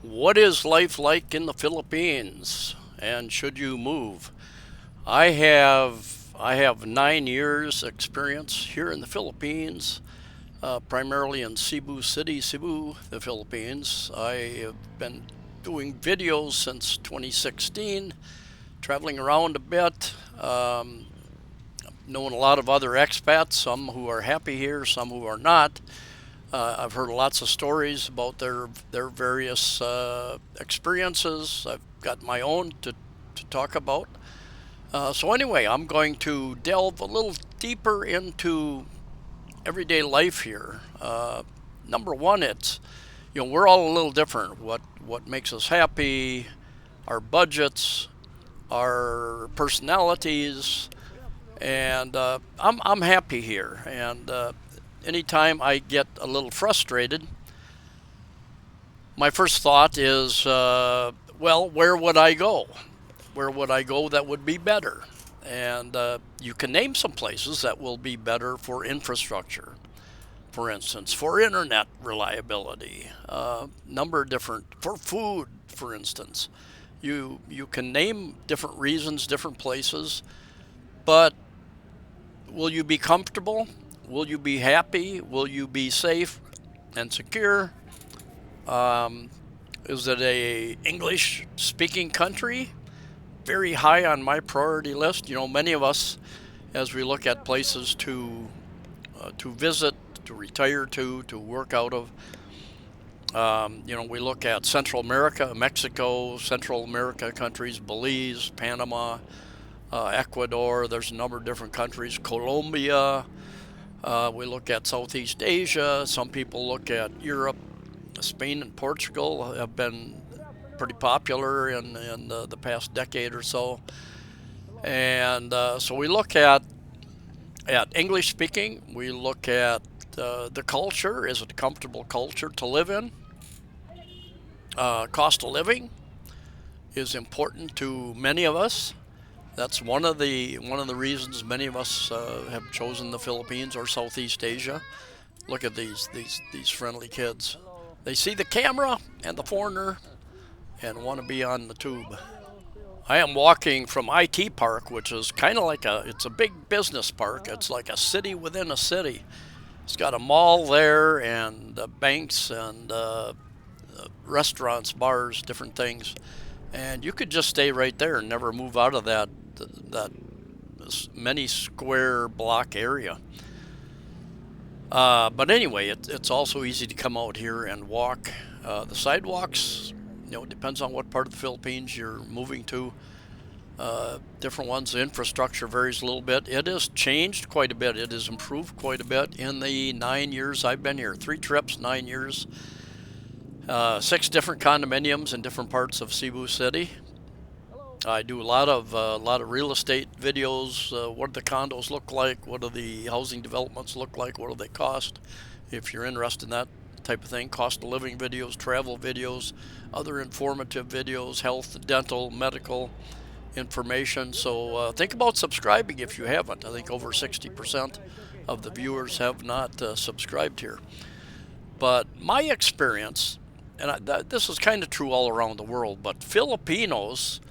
What is life like in the Philippines, and should you move? I have 9 years experience here in the Philippines, primarily in Cebu City, Cebu, the Philippines. I have been doing videos since 2016, traveling around a bit, knowing a lot of other expats, some who are happy here, some who are not. I've heard lots of stories about their various experiences. I've got my own to talk about. So anyway, I'm going to delve a little deeper into everyday life here. Number one, it's we're all a little different. What makes us happy, our budgets, our personalities, and I'm happy here. And anytime I get a little frustrated, my first thought is, well, where would I go? Where would I go that would be better? And you can name some places that will be better for infrastructure, for instance, for internet reliability, number of different, for food, for instance. You can name different reasons, different places, but will you be comfortable? Will you be happy? Will you be safe and secure? Um, is it a English speaking country? Very high on my priority list. Many of us, as we look at places to visit, to retire to work out of, we look at Central America, Mexico, Central America countries, Belize, Panama, Ecuador. There's a number of different countries. Colombia. We look at Southeast Asia. Some people look at Europe. Spain and Portugal have been pretty popular in the past decade or so. And so we look at English speaking. We look at the culture. Is it a comfortable culture to live in? Cost of living is important to many of us. That's one of the reasons many of us have chosen the Philippines or Southeast Asia. Look at these friendly kids. They see the camera and the foreigner and want to be on the tube. I am walking from IT Park, which is kind of like it's a big business park. It's like a city within a city. It's got a mall there and banks and restaurants, bars, different things. And you could just stay right there and never move out of that many square block area. But anyway, it's also easy to come out here and walk. The sidewalks, it depends on what part of the Philippines you're moving to. Different ones, the infrastructure varies a little bit. It has changed quite a bit. It has improved quite a bit in the 9 years I've been here. 3 trips, 9 years. 6 different condominiums in different parts of Cebu City. I do a lot of real estate videos. What do the condos look like? What do the housing developments look like? What do they cost? If you're interested in that type of thing, cost of living videos, travel videos, other informative videos, health, dental, medical information. So think about subscribing if you haven't. I think over 60% of the viewers have not subscribed here. But my experience, and this is kind of true all around the world, but Filipinos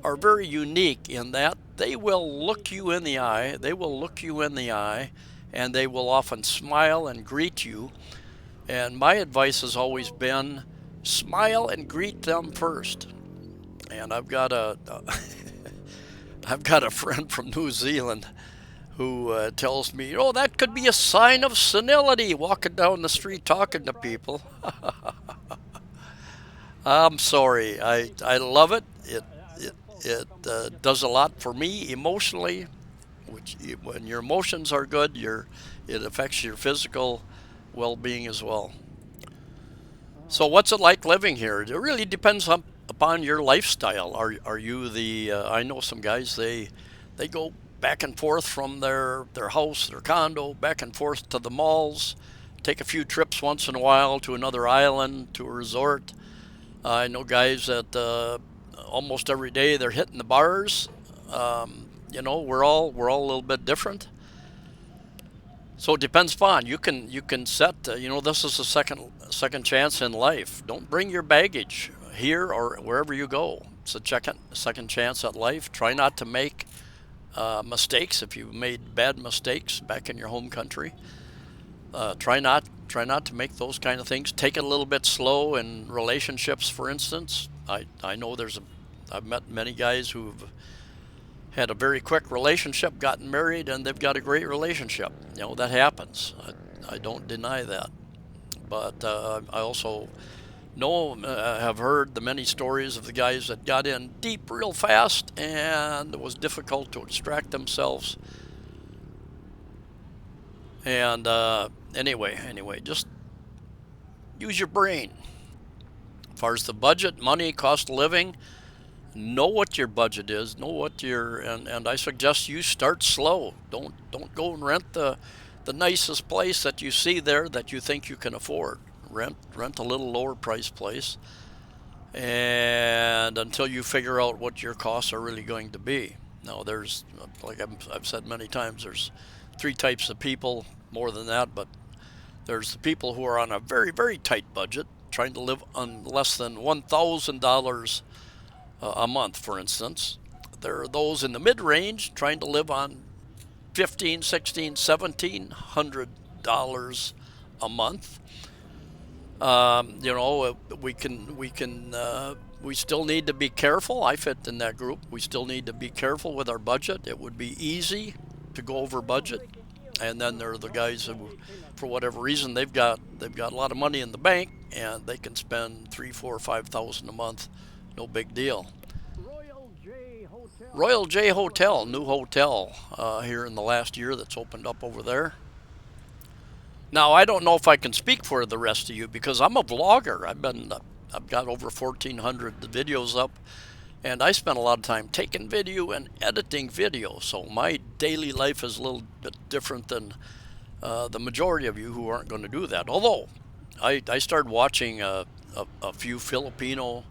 are very unique in that they will look you in the eye, and they will often smile and greet you. And my advice has always been smile and greet them first. And I've got a I've got a friend from New Zealand who tells me, that could be a sign of senility, walking down the street talking to people. I'm sorry. I love it. It does a lot for me emotionally. When your emotions are good, it affects your physical well-being as well. So, what's it like living here? It really depends upon your lifestyle. Are you the? I know some guys they go back and forth from their house, their condo, back and forth to the malls. Take a few trips once in a while to another island, to a resort. I know guys that almost every day they're hitting the bars. We're all a little bit different. So it depends upon you can set this is a second chance in life. Don't bring your baggage here or wherever you go. It's a second chance at life. Try not to make mistakes if you've made bad mistakes back in your home country. Try not to make those kind of things. Take it a little bit slow in relationships, for instance. I know I've met many guys who've had a very quick relationship, gotten married, and they've got a great relationship. That happens. I don't deny that. But I also have heard the many stories of the guys that got in deep real fast and it was difficult to extract themselves. And anyway, just use your brain. As far as the budget, money, cost of living, know what your budget is, know what your and I suggest you start slow. Don't go and rent the nicest place that you see there that you think you can afford. Rent a little lower price place, and until you figure out what your costs are really going to be. Now there's, like I've said many times, there's three types of people, more than that, but there's the people who are on a very, very tight budget, trying to live on less than $1,000 a month, for instance. There are those in the mid-range trying to live on $1,500, $1,600, $1,700 a month. We still need to be careful. I fit in that group. We still need to be careful with our budget. It would be easy to go over budget, and then there are the guys who, for whatever reason, they've got a lot of money in the bank and they can spend $3,000, $4,000, $5,000 a month. No big deal. Royal J Hotel, new hotel here in the last year that's opened up over there. Now I don't know if I can speak for the rest of you because I'm a vlogger. I've got over 1,400 videos up, and I spend a lot of time taking video and editing video. So my daily life is a little bit different than the majority of you who aren't going to do that. Although I started watching a few Filipino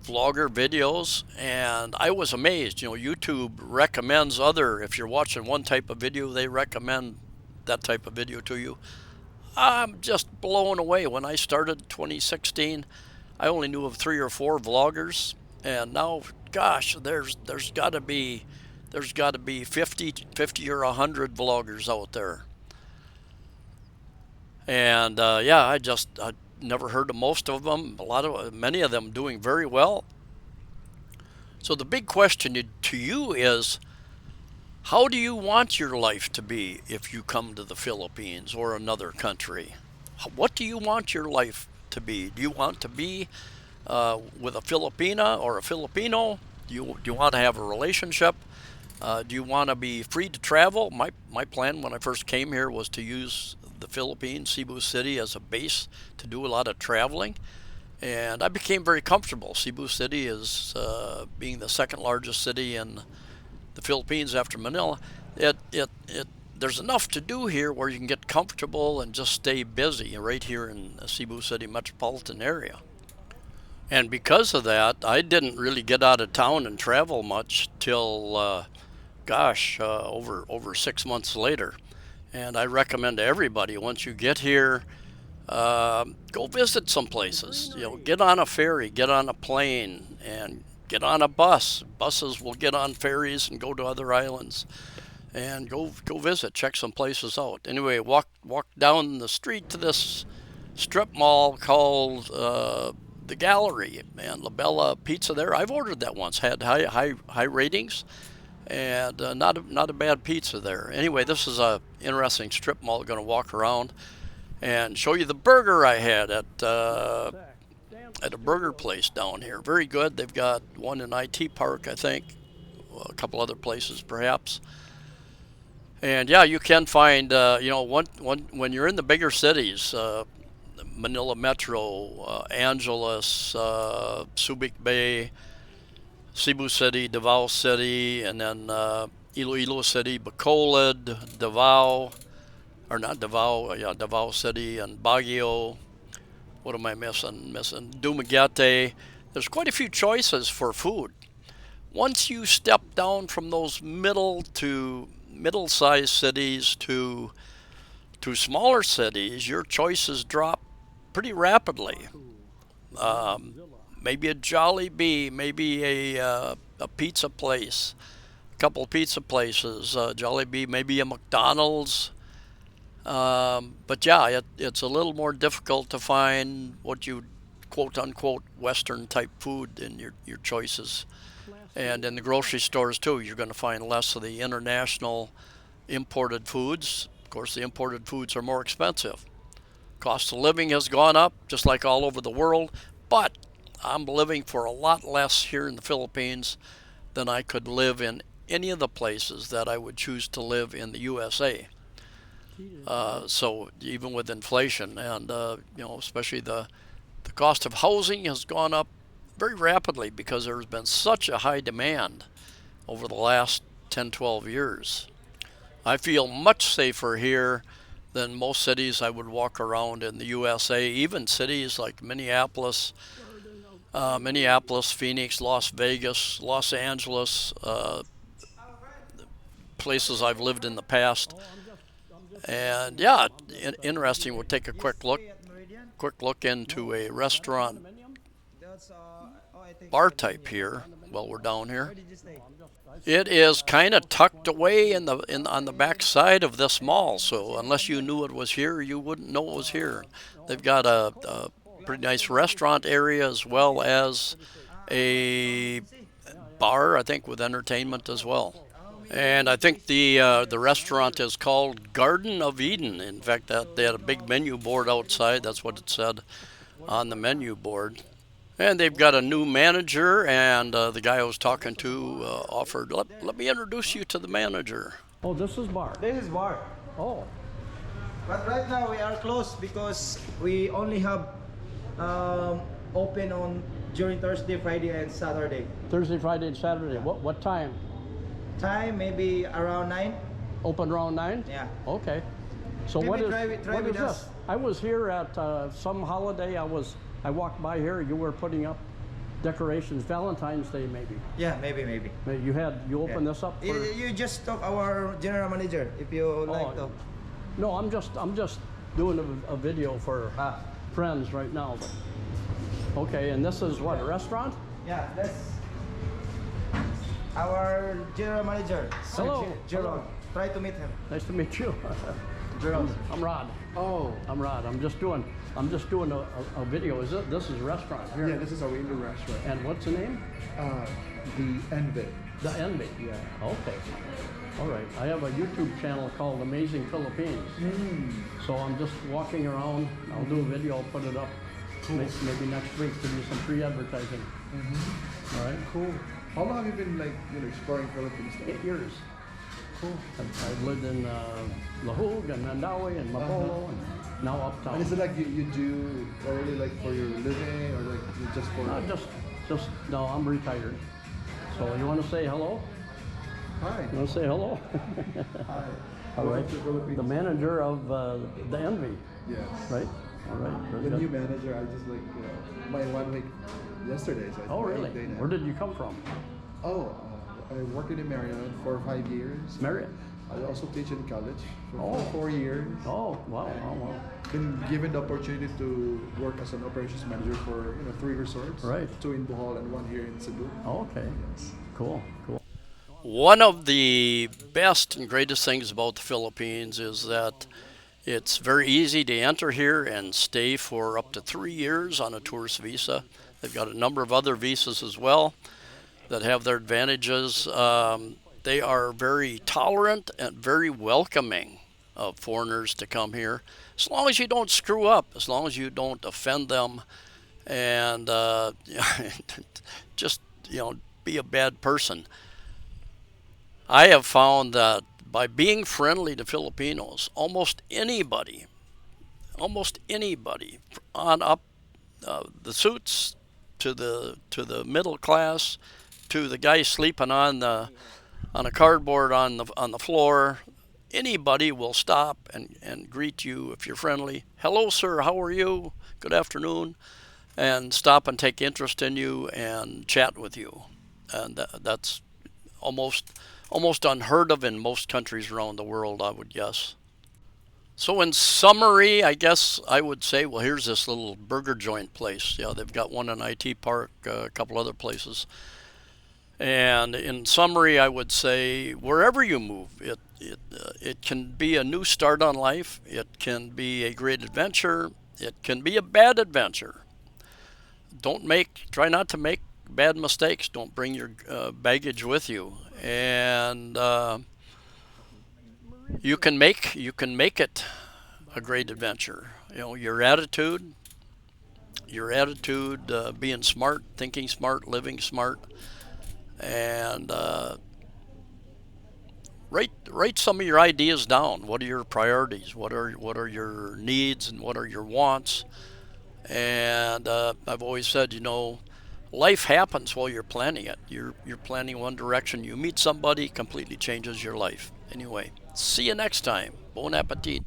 vlogger videos, and I was amazed. YouTube recommends if you're watching one type of video, they recommend that type of video to you. I'm just blown away. When I started 2016, I only knew of 3 or 4 vloggers, and now, gosh, there's got to be 50 or 100 vloggers out there. And I never heard of most of them. Many of them doing very well. So the big question to you is, how do you want your life to be if you come to the Philippines or another country? What do you want your life to be? Do you want to be with a Filipina or a Filipino? Do you want to have a relationship? Do you want to be free to travel? My plan when I first came here was to use the Philippines, Cebu City, as a base to do a lot of traveling. And I became very comfortable. Cebu City is being the second largest city in the Philippines after Manila. There's enough to do here where you can get comfortable and just stay busy right here in the Cebu City metropolitan area. And because of that, I didn't really get out of town and travel much till, over 6 months later. And I recommend to everybody, once you get here, go visit some places. Get on a ferry, get on a plane, and get on a bus. Buses will get on ferries and go to other islands, and go visit, check some places out. Anyway, walk down the street to this strip mall called the Gallery, and La Bella Pizza there. I've ordered that once, had high ratings, and not a bad pizza there. Anyway, this is a interesting strip mall. Going to walk around and show you the burger I had at a burger place down here. Very good. They've got one in IT Park, I think, a couple other places perhaps. And yeah, you can find when you're in the bigger cities, Manila Metro, Angeles, Subic Bay, Cebu City, Davao City, and then Iloilo City, Bacolod, Davao City, and Baguio. What am I missing? Dumaguete. There's quite a few choices for food. Once you step down from those middle-sized cities to to smaller cities, your choices drop pretty rapidly. Um, Maybe a Jollibee, maybe a pizza place, a couple pizza places, Jollibee, maybe a McDonald's. But yeah, it's a little more difficult to find what you quote unquote Western type food in your choices. And in the grocery stores too, you're going to find less of the international imported foods. Of course, the imported foods are more expensive. Cost of living has gone up, just like all over the world, but I'm living for a lot less here in the Philippines than I could live in any of the places that I would choose to live in the USA. So even with inflation and especially the cost of housing has gone up very rapidly because there's been such a high demand over the last 10, 12 years. I feel much safer here than most cities I would walk around in the USA, even cities like Minneapolis, Phoenix, Las Vegas, Los Angeles, places I've lived in the past. And yeah, interesting. We'll take a quick look into a restaurant bar type here while we're down here. It is kind of tucked away on the back side of this mall, so unless you knew it was here, you wouldn't know it was here. They've got a pretty nice restaurant area as well as a bar, I think, with entertainment as well. And I think the restaurant is called Garden of Eden. In fact, that they had a big menu board outside. That's what it said on the menu board. And they've got a new manager, and the guy I was talking to offered, let me introduce you to the manager. Oh, this is bar. This is bar. Oh, But right now we are closed because we only have open on during Thursday, Friday, and Saturday. Thursday, Friday, and Saturday. What time? Time maybe around 9. Open around 9? Yeah. Okay. So Maybe what is try what with is us. this? I was here at some holiday. I walked by here. You were putting up decorations. Valentine's Day, maybe. Yeah, maybe. You opened this up for. You just talk our general manager if you like to. No, I'm just doing a video for friends right now. But, okay, and this is what, a restaurant? Yeah, that's our general manager. Hello. Gerald. Try to meet him. Nice to meet you. Gerald. I'm Rod. Oh, I'm Rod. I'm just doing a video. This is a restaurant here? yeah, this is our indoor restaurant. And what's the name? The Envy. The Envy. Yeah. Okay. All right. I have a YouTube channel called Amazing Philippines. So I'm just walking around. I'll do a video. I'll put it up. Cool. Maybe next week to do some free advertising. All right. Cool. How long have you been exploring Philippines? 8 years. Cool. I've lived in Lahug and Mandaue and Mapolo and now uptown. And is it like you do only like for your living or like just for? No, I'm retired. So you want to say hello? Hi. You want to say hello? Hi. All right. Welcome to Philippines. The manager of the Envy, Yes. right? All right. Very The good. new manager, I just my 1 week yesterday. So Oh, really? Day now. Where did you come from? Oh, I worked in Marion for 5 years. Marriott. I also teach in college for Oh. 4 years. Oh, wow. Been given the opportunity to work as an operations manager for 3 resorts. Right. 2 in Bohol and 1 here in Cebu. Oh, okay. Yes. Cool. One of the best and greatest things about the Philippines is that it's very easy to enter here and stay for up to 3 years on a tourist visa. They've got a number of other visas as well that have their advantages. They are very tolerant and very welcoming of foreigners to come here, as long as you don't screw up, as long as you don't offend them, and just be a bad person. I have found that by being friendly to Filipinos, almost anybody on up the suits to the middle class to the guy sleeping on a cardboard on the floor, anybody will stop and greet you if you're friendly. Hello, sir. How are you? Good afternoon, and stop and take interest in you and chat with you, and that's almost unheard of in most countries around the world, I would guess. So in summary, I guess I would say, well, here's this little burger joint place. Yeah, they've got one in IT Park, a couple other places. And in summary, I would say wherever you move, it can be a new start on life. It can be a great adventure. It can be a bad adventure. Try not to make bad mistakes. Don't bring your baggage with you, and you can make it a great adventure. You know, your attitude, being smart, thinking smart, living smart, and write some of your ideas down. What are your priorities? What are your needs and what are your wants? And I've always said, life happens while you're planning it. You're planning one direction. You meet somebody, completely changes your life. Anyway, see you next time. Bon appetit.